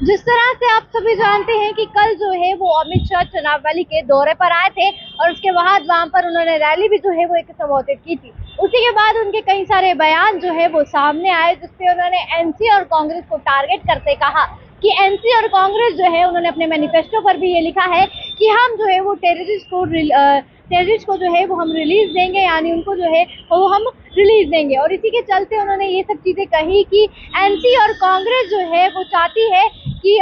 जिस तरह से आप सभी जानते हैं कि कल जो है वो अमित शाह चुनाव रैली के दौरे पर आए थे और उसके बाद वहां पर उन्होंने रैली भी जो है वो एक संबोधित की थी। उसी के बाद उनके कई सारे बयान जो है वो सामने आए, जिसपे उन्होंने एनसी और कांग्रेस को टारगेट करते कहा कि एनसी और कांग्रेस जो है उन्होंने अपने मैनिफेस्टो पर भी ये लिखा है कि हम जो है वो टेररिस्ट को जो है वो हम रिलीज देंगे, यानी उनको जो है वो हम रिलीज देंगे। और इसी के चलते उन्होंने ये सब चीजें कही कि एनसी और कांग्रेस जो है वो चाहती है कि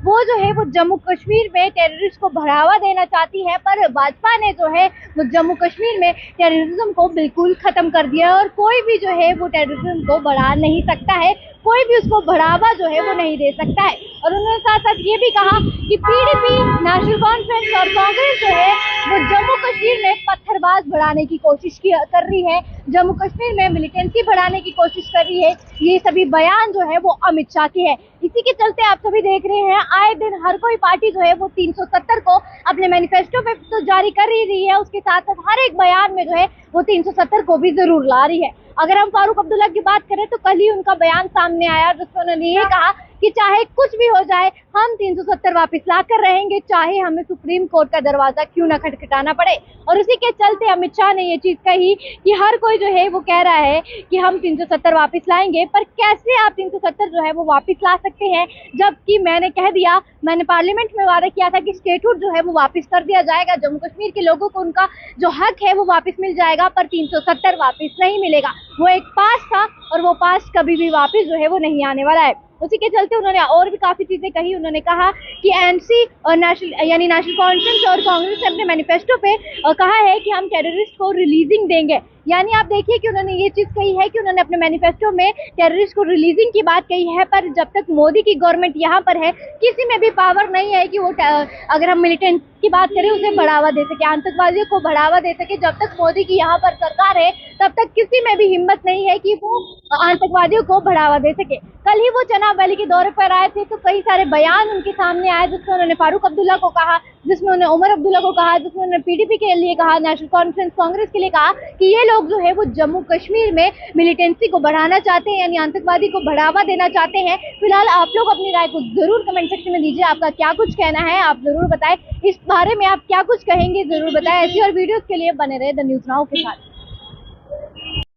वो जो है वो जम्मू कश्मीर में टेररिस्ट को बढ़ावा देना चाहती है, पर भाजपा ने जो है वो जम्मू कश्मीर में टेररिज्म को बिल्कुल खत्म कर दिया है और कोई भी जो है वो टेररिज्म को बढ़ा नहीं सकता है, कोई भी उसको बढ़ावा जो है वो नहीं दे सकता है। और उन्होंने साथ साथ ये भी कहा कि पीडीपी, नेशनल कॉन्फ्रेंस और कांग्रेस जो है वो जम्मू कश्मीर में पत्थरबाज बढ़ाने की कोशिश कर रही है, जम्मू कश्मीर में मिलिटेंसी बढ़ाने की कोशिश कर रही है। ये सभी बयान जो है वो अमित शाह के है। इसी के चलते आप सभी देख रहे हैं आए दिन हर कोई पार्टी जो है वो 370 को अपने मैनिफेस्टो पे तो जारी कर ही रही है, उसके साथ साथ हर एक बयान में जो है वो 370 को भी जरूर ला रही है। अगर हम फारूक अब्दुल्ला की बात करें तो कल ही उनका बयान सामने आया, जिसमें उन्होंने ये कहा कि चाहे कुछ भी हो जाए हम 370 वापस ला कर रहेंगे, चाहे हमें सुप्रीम कोर्ट का दरवाजा क्यों ना खटखटाना पड़े। और उसी के चलते अमित शाह ने ये चीज कही कि हर कोई जो है वो कह रहा है कि हम 370 वापस लाएंगे, पर कैसे आप 370 जो है वो वापस ला सकते हैं, जबकि मैंने पार्लियामेंट में वादा किया था कि स्टेटहुड जो है वो वापस कर दिया जाएगा, जम्मू कश्मीर के लोगों को उनका जो हक है वो वापस मिल जाएगा, पर 370 वापस नहीं मिलेगा। वो एक पास था और वो पास कभी भी वापस जो है वो नहीं आने वाला है। उसी के चलते उन्होंने और भी काफी चीजें कही। उन्होंने कहा कि एनसी और नेशनल कॉन्फ्रेंस और कांग्रेस ने अपने मैनिफेस्टो पे कहा है कि हम टेररिस्ट को रिलीजिंग देंगे, यानी आप देखिए कि उन्होंने ये चीज कही है कि उन्होंने अपने मैनिफेस्टो में टेररिस्ट को रिलीजिंग की बात कही है, पर जब तक मोदी की गवर्नमेंट यहाँ पर है किसी में भी पावर नहीं है कि वो अगर हम मिलिटेंट की बात करें उसे बढ़ावा दे सके, आतंकवादियों को बढ़ावा दे सके। जब तक मोदी की यहाँ पर सरकार है तब तक किसी में भी हिम्मत नहीं है कि वो आतंकवादियों को बढ़ावा दे सके। कल ही वो चुनाव रैली के दौरे पर आए थे तो कई सारे बयान उनके सामने आए, जिसमें उन्होंने फारूक अब्दुल्ला को कहा, जिसमें उन्होंने उमर अब्दुल्ला को कहा, जिसमें उन्होंने पीडीपी के लिए कहा, नेशनल कॉन्फ्रेंस कांग्रेस के लिए कहा कि ये लोग जो है वो जम्मू कश्मीर में मिलिटेंसी को बढ़ाना चाहते हैं, यानी आतंकवादी को बढ़ावा देना चाहते हैं। फिलहाल आप लोग अपनी राय को जरूर कमेंट सेक्शन में दीजिए, आपका क्या कुछ कहना है आप जरूर बताएं। इस बारे में आप क्या कुछ कहेंगे जरूर बताएं। ऐसी और वीडियोस के लिए बने रहे द न्यूज़ नाउ के साथ।